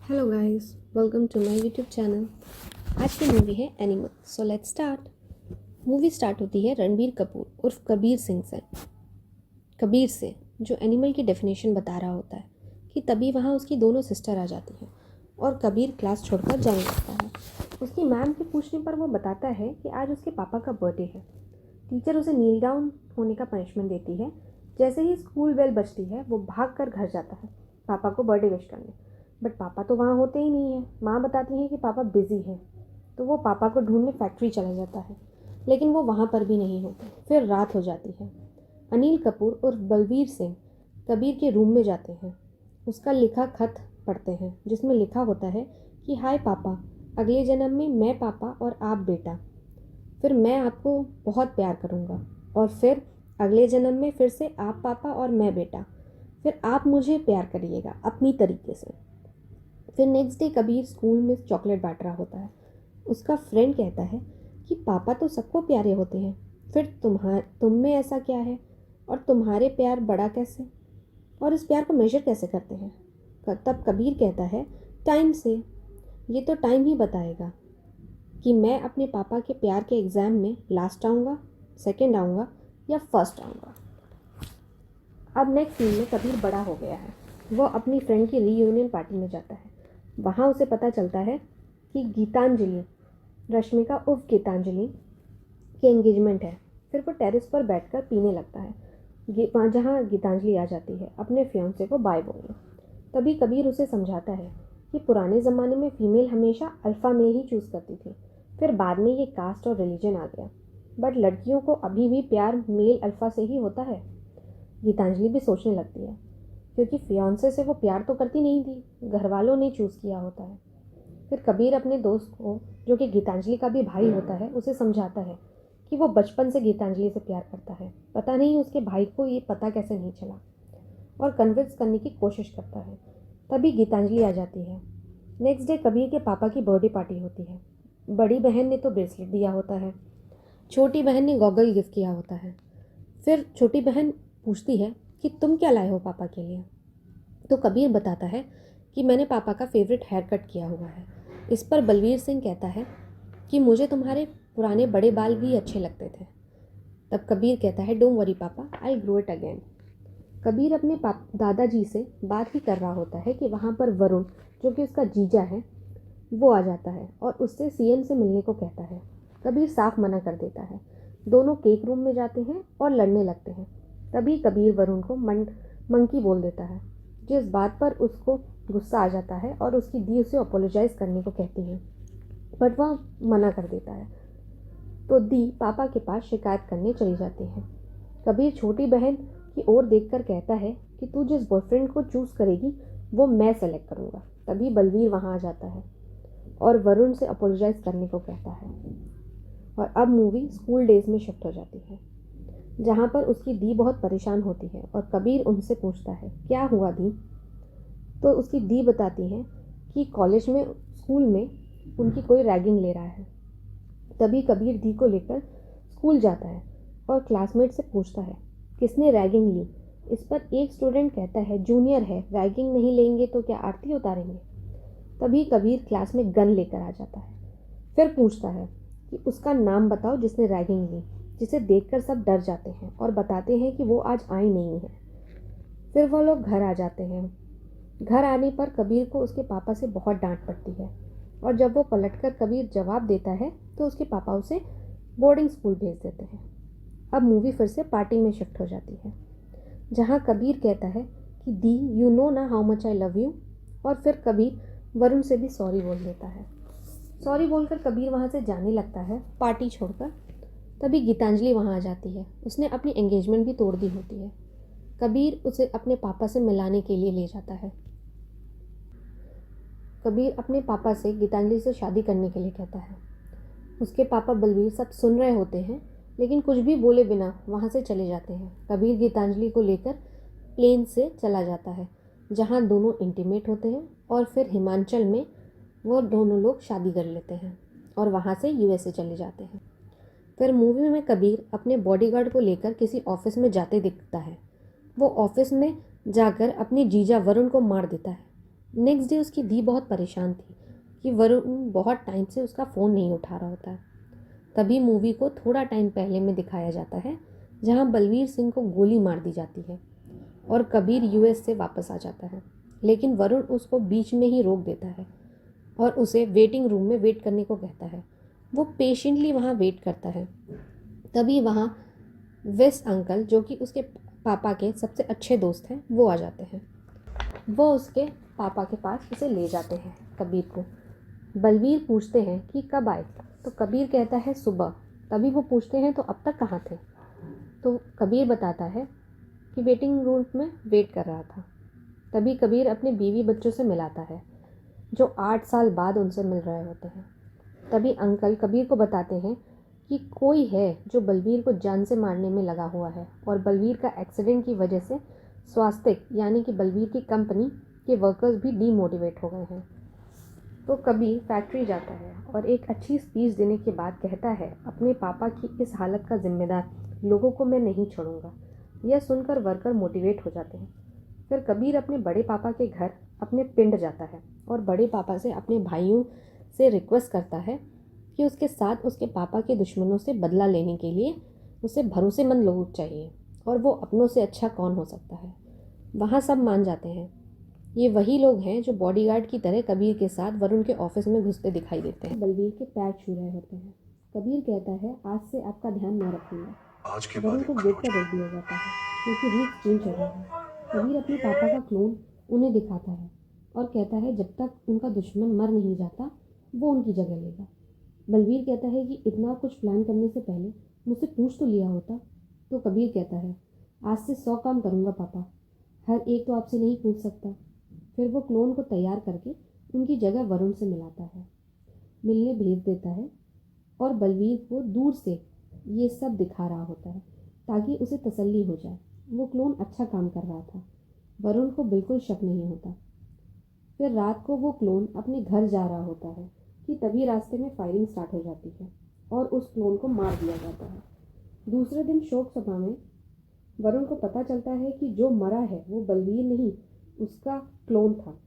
Hello guys, welcome to my YouTube channel. आज की movie है Animal. So let's start. Movie start होती है रणबीर कपूर उर्फ कबीर से जो एनिमल की डेफिनेशन बता रहा होता है कि तभी वहाँ उसकी दोनों सिस्टर आ जाती हैं और कबीर क्लास छोड़कर जाने लगता है। उसकी मैम के पूछने पर वो बताता है कि आज उसके पापा का बर्थडे है। टीचर उसे नील डाउन होने का पनिशमेंट देती है। जैसे ही स्कूल बेल बजती है वो भाग कर घर जाता है पापा को बर्थडे विश करने। बट पापा तो वहाँ होते ही नहीं है। माँ बताती है कि पापा बिज़ी है, तो वो पापा को ढूंढने फैक्ट्री चला जाता है, लेकिन वो वहाँ पर भी नहीं होते। फिर रात हो जाती है। अनिल कपूर और बलवीर सिंह कबीर के रूम में जाते हैं। उसका लिखा खत पढ़ते हैं जिसमें लिखा होता है कि हाय पापा, अगले जन्म में मैं पापा और आप बेटा, फिर मैं आपको बहुत प्यार करूँगा, और फिर अगले जन्म में फिर से आप पापा और मैं बेटा, फिर आप मुझे प्यार करिएगा अपनी तरीके से। फिर नेक्स्ट डे कबीर स्कूल में चॉकलेट बांट रहा होता है। उसका फ्रेंड कहता है कि पापा तो सबको प्यारे होते हैं, फिर तुम में ऐसा क्या है, और तुम्हारे प्यार बड़ा कैसे, और इस प्यार को मेजर कैसे करते हैं। तब कबीर कहता है टाइम से, ये तो टाइम ही बताएगा कि मैं अपने पापा के प्यार के एग्ज़ाम में लास्ट आऊँगा, सेकंड आऊँगा या फर्स्ट आऊँगा। अब नेक्स्ट सीन में कबीर बड़ा हो गया है। वो अपनी फ्रेंड की रीयूनियन पार्टी में जाता है। वहाँ उसे पता चलता है कि गीतांजलि, रश्मिका उर्फ गीतांजलि की एंगेजमेंट है। फिर वो टेरेस पर बैठकर पीने लगता है वहाँ जहाँ गीतांजलि आ जाती है अपने फियांसे को बाय बोलने। तभी कबीर उसे समझाता है कि पुराने ज़माने में फ़ीमेल हमेशा अल्फ़ा मेल ही चूज़ करती थी, फिर बाद में ये कास्ट और रिलीजन आ गया, बट लड़कियों को अभी भी प्यार मेल अल्फ़ा से ही होता है। गीतांजलि भी सोचने लगती है क्योंकि फियांसे से वो प्यार तो करती नहीं थी, घर वालों ने चूज़ किया होता है। फिर कबीर अपने दोस्त को, जो कि गीतांजलि का भी भाई होता है, उसे समझाता है कि वो बचपन से गीतांजलि से प्यार करता है। पता नहीं उसके भाई को ये पता कैसे नहीं चला, और कन्विंस करने की कोशिश करता है। तभी गीतांजलि आ जाती है। नेक्स्ट डे कबीर के पापा की बर्थडे पार्टी होती है। बड़ी बहन ने तो ब्रेसलेट दिया होता है, छोटी बहन ने गॉगल गिफ्ट किया होता है। फिर छोटी बहन पूछती है कि तुम क्या लाए हो पापा के लिए। तो कबीर बताता है कि मैंने पापा का फेवरेट हेयर कट किया हुआ है। इस पर बलवीर सिंह कहता है कि मुझे तुम्हारे पुराने बड़े बाल भी अच्छे लगते थे। तब कबीर कहता है डोंट वरी पापा, I grow it again. Kabir अपने दादाजी से बात ही कर रहा होता है कि वहाँ पर वरुण, जो कि उसका जीजा है, वो आ जाता है और उससे सीएम से मिलने को कहता है। कबीर साफ मना कर देता है। दोनों केक रूम में जाते हैं और लड़ने लगते हैं। तभी कबीर वरुण को मंकी बोल देता है, जिस बात पर उसको गुस्सा आ जाता है और उसकी दी उसे अपोलोजाइज़ करने को कहती है, बट वह मना कर देता है। तो दी पापा के पास शिकायत करने चली जाती है। कबीर छोटी बहन की ओर देखकर कहता है कि तू जिस बॉयफ्रेंड को चूज़ करेगी वो मैं सेलेक्ट करूँगा। तभी बलवीर वहाँ आ जाता है और वरुण से अपोलोजाइज़ करने को कहता है। और अब मूवी स्कूल डेज में शिफ्ट हो जाती है, जहाँ पर उसकी दी बहुत परेशान होती है और कबीर उनसे पूछता है क्या हुआ दी। तो उसकी दी बताती है कि कॉलेज में, स्कूल में उनकी कोई रैगिंग ले रहा है। तभी कबीर दी को लेकर स्कूल जाता है और क्लासमेट से पूछता है किसने रैगिंग ली। इस पर एक स्टूडेंट कहता है जूनियर है, रैगिंग नहीं लेंगे तो क्या आरती उतारेंगे। तभी कबीर क्लास में गन लेकर आ जाता है। फिर पूछता है कि उसका नाम बताओ जिसने रैगिंग ली, जिसे देखकर सब डर जाते हैं और बताते हैं कि वो आज आई नहीं है। फिर वो लोग घर आ जाते हैं। घर आने पर कबीर को उसके पापा से बहुत डांट पड़ती है, और जब वो पलटकर कबीर जवाब देता है तो उसके पापा उसे बोर्डिंग स्कूल भेज देते हैं। अब मूवी फिर से पार्टी में शिफ्ट हो जाती है, जहाँ कबीर कहता है कि दी यू नो ना how much I love you, और फिर कबीर वरुण से भी सॉरी बोल देता है। सॉरी बोलकर कबीर वहाँ से जाने लगता है पार्टी छोड़कर। तभी गीतांजलि वहाँ आ जाती है। उसने अपनी एंगेजमेंट भी तोड़ दी होती है। कबीर उसे अपने पापा से मिलाने के लिए ले जाता है। कबीर अपने पापा से गीतांजलि से शादी करने के लिए कहता है। उसके पापा बलवीर सब सुन रहे होते हैं, लेकिन कुछ भी बोले बिना वहाँ से चले जाते हैं। कबीर गीतांजलि को लेकर प्लेन से चला जाता है, जहाँ दोनों इंटीमेट होते हैं, और फिर हिमाचल में वो दोनों लोग शादी कर लेते हैं और वहाँ से यूएसए चले जाते हैं। फिर मूवी में कबीर अपने बॉडीगार्ड को लेकर किसी ऑफिस में जाते दिखता है। वो ऑफिस में जाकर अपने जीजा वरुण को मार देता है। नेक्स्ट डे उसकी दी बहुत परेशान थी कि वरुण बहुत टाइम से उसका फ़ोन नहीं उठा रहा होता है। तभी मूवी को थोड़ा टाइम पहले में दिखाया जाता है जहां बलवीर सिंह को गोली मार दी जाती है और कबीर यूएस से वापस आ जाता है। लेकिन वरुण उसको बीच में ही रोक देता है और उसे वेटिंग रूम में वेट करने को कहता है। वो पेशेंटली वहाँ वेट करता है। तभी वहाँ वेस अंकल, जो कि उसके पापा के सबसे अच्छे दोस्त हैं, वो आ जाते हैं। वो उसके पापा के पास उसे ले जाते हैं कबीर को। बलवीर पूछते हैं कि कब आए, तो कबीर कहता है सुबह। तभी वो पूछते हैं तो अब तक कहाँ थे, तो कबीर बताता है कि वेटिंग रूम में वेट कर रहा था। तभी कबीर अपने बीवी बच्चों से मिलाता है जो 8 साल बाद उनसे मिल रहे होते हैं। तभी अंकल कबीर को बताते हैं कि कोई है जो बलवीर को जान से मारने में लगा हुआ है और बलवीर का एक्सीडेंट की वजह से स्वास्तिक यानी कि बलवीर की कंपनी के वर्कर्स भी डीमोटिवेट हो गए हैं। तो कबीर फैक्ट्री जाता है और एक अच्छी स्पीच देने के बाद कहता है अपने पापा की इस हालत का जिम्मेदार लोगों को मैं नहीं छोड़ूंगा। यह सुनकर वर्कर मोटिवेट हो जाते हैं। फिर कबीर अपने बड़े पापा के घर अपने पिंड जाता है और बड़े पापा से अपने भाइयों से रिक्वेस्ट करता है कि उसके साथ उसके पापा के दुश्मनों से बदला लेने के लिए उसे भरोसेमंद लोग चाहिए और वो अपनों से अच्छा कौन हो सकता है। वहाँ सब मान जाते हैं। ये वही लोग हैं जो बॉडीगार्ड की तरह कबीर के साथ वरुण के ऑफिस में घुसते दिखाई देते हैं। बलवीर के पैर छू रहे होते हैं। कबीर कहता है आज से आपका ध्यान मैं रखूंगा। आज के बाद वरुण एक को खरोच देखकर जल्दी हो जाता है क्योंकि रूप चेंज हो रहा है। कबीर अपने पापा का क्लोन उन्हें दिखाता है और कहता है जब तक उनका दुश्मन मर नहीं जाता वो उनकी जगह लेगा। बलवीर कहता है कि इतना कुछ प्लान करने से पहले मुझसे पूछ तो लिया होता। तो कबीर कहता है आज से 100 काम करूँगा पापा, हर एक तो आपसे नहीं पूछ सकता। फिर वो क्लोन को तैयार करके उनकी जगह वरुण से मिलाता है, मिलने भेज देता है और बलवीर को दूर से ये सब दिखा रहा होता है ताकि उसे तसल्ली हो जाए वो क्लोन अच्छा काम कर रहा था। वरुण को बिल्कुल शक नहीं होता। फिर रात को वो क्लोन अपने घर जा रहा होता है कि तभी रास्ते में फायरिंग स्टार्ट हो जाती है और उस क्लोन को मार दिया जाता है। दूसरे दिन शोक सभा में वरुण को पता चलता है कि जो मरा है वो बलवीर नहीं, उसका क्लोन था।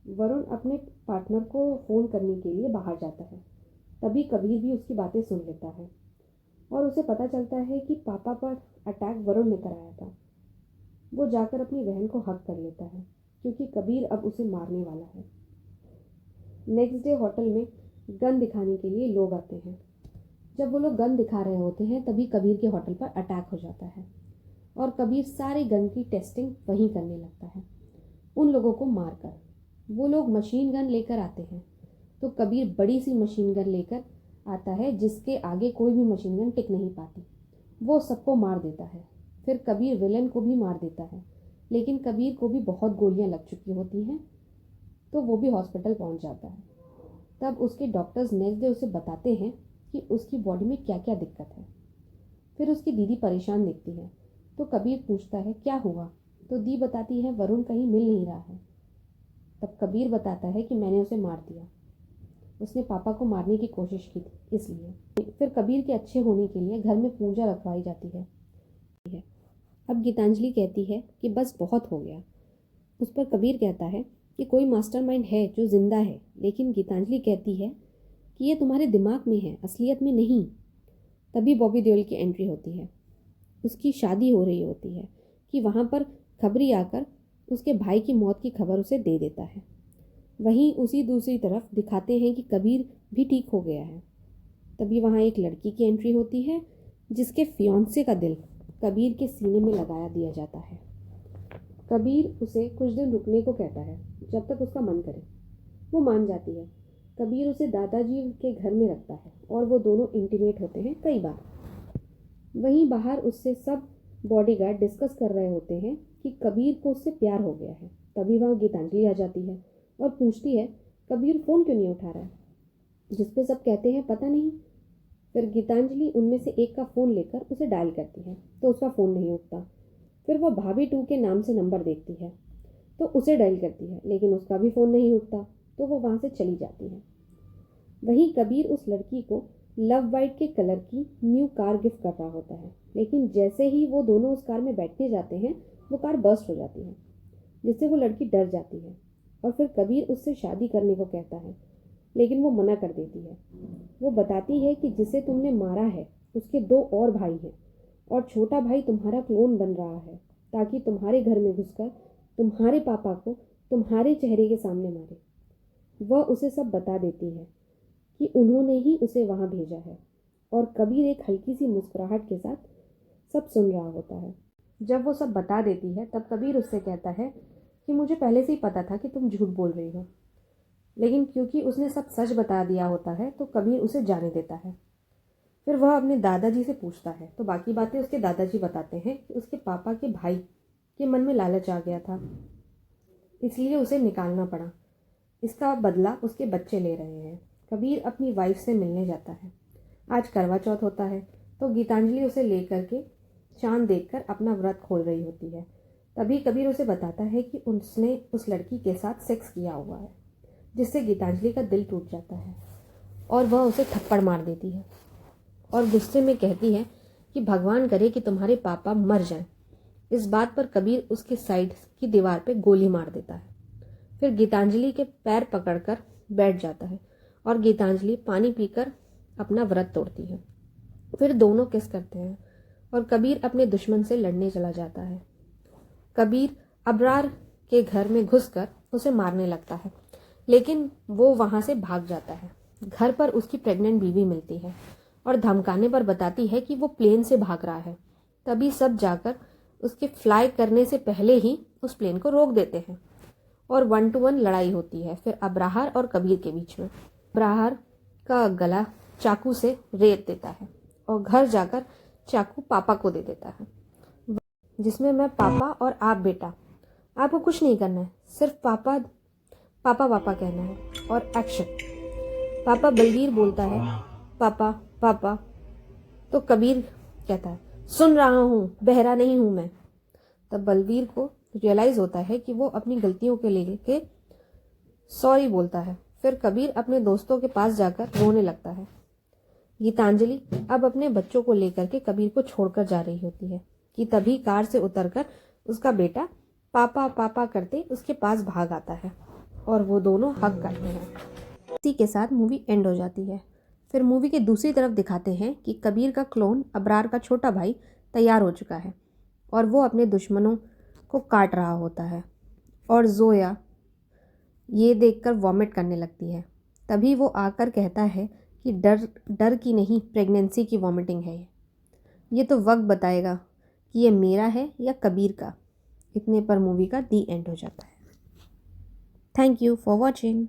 वरुण अपने पार्टनर को फ़ोन करने के लिए बाहर जाता है। तभी कबीर भी उसकी बातें सुन लेता है और उसे पता चलता है कि पापा पर अटैक वरुण ने कराया था। वो जाकर अपनी बहन को हक कर लेता है क्योंकि कबीर अब उसे मारने वाला है। नेक्स्ट डे होटल में गन दिखाने के लिए लोग आते हैं। जब वो लोग गन दिखा रहे होते हैं तभी कबीर के होटल पर अटैक हो जाता है और कबीर सारे गन की टेस्टिंग वहीं करने लगता है उन लोगों को मारकर। वो लोग मशीन गन लेकर आते हैं तो कबीर बड़ी सी मशीन गन लेकर आता है जिसके आगे कोई भी मशीन गन टिक नहीं पाती। वो सबको मार देता है। फिर कबीर विलन को भी मार देता है लेकिन कबीर को भी बहुत गोलियां लग चुकी होती हैं तो वो भी हॉस्पिटल पहुंच जाता है। तब उसके डॉक्टर्स नेक्स्ट डे उसे बताते हैं कि उसकी बॉडी में क्या क्या दिक्कत है। फिर उसकी दीदी परेशान दिखती है तो कबीर पूछता है क्या हुआ, तो दी बताती है वरुण कहीं मिल नहीं रहा है। तब कबीर बताता है कि मैंने उसे मार दिया, उसने पापा को मारने की कोशिश की थी इसलिए। फिर कबीर के अच्छे होने के लिए घर में पूजा रखवाई जाती है। अब गीतांजलि कहती है कि बस बहुत हो गया। उस पर कबीर कहता है कि कोई मास्टरमाइंड है जो जिंदा है, लेकिन गीतांजलि कहती है कि ये तुम्हारे दिमाग में है, असलियत में नहीं। तभी बॉबी देओल की एंट्री होती है। उसकी शादी हो रही होती है कि वहाँ पर खबरी आकर उसके भाई की मौत की खबर उसे दे देता है। वहीं उसी दूसरी तरफ दिखाते हैं कि कबीर भी ठीक हो गया है। तभी वहाँ एक लड़की की एंट्री होती है जिसके फियांसे का दिल कबीर के सीने में लगाया दिया जाता है। कबीर उसे कुछ दिन रुकने को कहता है जब तक उसका मन करे। वो मान जाती है। कबीर उसे दादाजी के घर में रखता है और वो दोनों इंटीमेट होते हैं कई बार। वहीं बाहर उससे सब बॉडीगार्ड डिस्कस कर रहे होते हैं कि कबीर को उससे प्यार हो गया है। तभी वहाँ गीतांजलि आ जाती है और पूछती है कबीर फ़ोन क्यों नहीं उठा रहा है, जिस पे सब कहते हैं पता नहीं। फिर गीतांजलि उनमें से एक का फ़ोन लेकर उसे डायल करती है तो उसका फ़ोन नहीं उठता। फिर वह भाभी 2 के नाम से नंबर देखती है तो उसे डायल करती है लेकिन उसका भी फ़ोन नहीं उठता तो वो वहाँ से चली जाती है। वहीं कबीर उस लड़की को लव वाइट के कलर की न्यू कार गिफ्ट कर रहा होता है, लेकिन जैसे ही वो दोनों उस कार में बैठने जाते हैं वो कार बर्स्ट हो जाती है जिससे वो लड़की डर जाती है और फिर कबीर उससे शादी करने को कहता है, लेकिन वो मना कर देती है। वो बताती है कि जिसे तुमने मारा है उसके 2 और भाई हैं और छोटा भाई तुम्हारा क्लोन बन रहा है ताकि तुम्हारे घर में घुसकर तुम्हारे पापा को तुम्हारे चेहरे के सामने मारे। वह उसे सब बता देती है कि उन्होंने ही उसे वहाँ भेजा है और कबीर एक हल्की सी मुस्कुराहट के साथ सब सुन रहा होता है। जब वो सब बता देती है तब कबीर उससे कहता है कि मुझे पहले से ही पता था कि तुम झूठ बोल रही हो, लेकिन क्योंकि उसने सब सच बता दिया होता है तो कबीर उसे जाने देता है। फिर वह अपने दादाजी से पूछता है तो बाकी बातें उसके दादाजी बताते हैं कि उसके पापा के भाई के मन में लालच आ गया था, इसलिए उसे निकालना पड़ा। इसका बदला उसके बच्चे ले रहे हैं। कबीर अपनी वाइफ से मिलने जाता है। आज करवा चौथ होता है तो गीतांजलि उसे लेकर के चांद देखकर अपना व्रत खोल रही होती है। तभी कबीर उसे बताता है कि उसने उस लड़की के साथ सेक्स किया हुआ है, जिससे गीतांजलि का दिल टूट जाता है और वह उसे थप्पड़ मार देती है और गुस्से में कहती है कि भगवान करे कि तुम्हारे पापा मर जाएं। इस बात पर कबीर उसके साइड की दीवार पे गोली मार देता है। फिर गीतांजलि के पैर पकड़कर बैठ जाता है और गीतांजलि पानी पीकर अपना व्रत तोड़ती है। फिर दोनों किस करते हैं और कबीर अपने दुश्मन से लड़ने चला जाता है। कबीर अबरार के घर में घुसकर उसे मारने लगता है, लेकिन वो वहाँ से भाग जाता है। घर पर उसकी प्रेग्नेंट बीवी मिलती है और धमकाने पर बताती है कि वो प्लेन से भाग रहा है। तभी सब जाकर उसके फ्लाई करने से पहले ही उस प्लेन को रोक देते हैं और 1 to 1 लड़ाई होती है फिर अब्राहर और कबीर के बीच में। अब्राहर का गला चाकू से रेत देता है और घर जाकर चाकू पापा को दे देता है, जिसमें मैं पापा और आप बेटा, आपको कुछ नहीं करना है, सिर्फ पापा पापा पापा कहना है और एक्शन। पापा बलवीर बोलता है पापा पापा, तो कबीर कहता है सुन रहा हूँ, बहरा नहीं हूँ मैं। तब बलवीर को रियलाइज़ होता है कि वो अपनी गलतियों के लेके सॉरी बोलता है। फिर कबीर अपने दोस्तों के पास जाकर रोने लगता है। गीतांजलि अब अपने बच्चों को लेकर के कबीर को छोड़कर जा रही होती है कि तभी कार से उतरकर उसका बेटा पापा पापा करते उसके पास भाग आता है और वो दोनों हग करते हैं। इसी के साथ मूवी एंड हो जाती है। फिर मूवी के दूसरी तरफ दिखाते हैं कि कबीर का क्लोन अबरार का छोटा भाई तैयार हो चुका है और वो अपने दुश्मनों को काट रहा होता है और जोया ये देखकर वॉमिट करने लगती है। तभी वो आकर कहता है कि डर की नहीं, प्रेगनेंसी की वॉमिटिंग है ये तो वक्त बताएगा कि ये मेरा है या कबीर का। इतने पर मूवी का दी एंड हो जाता है। Thank you for watching.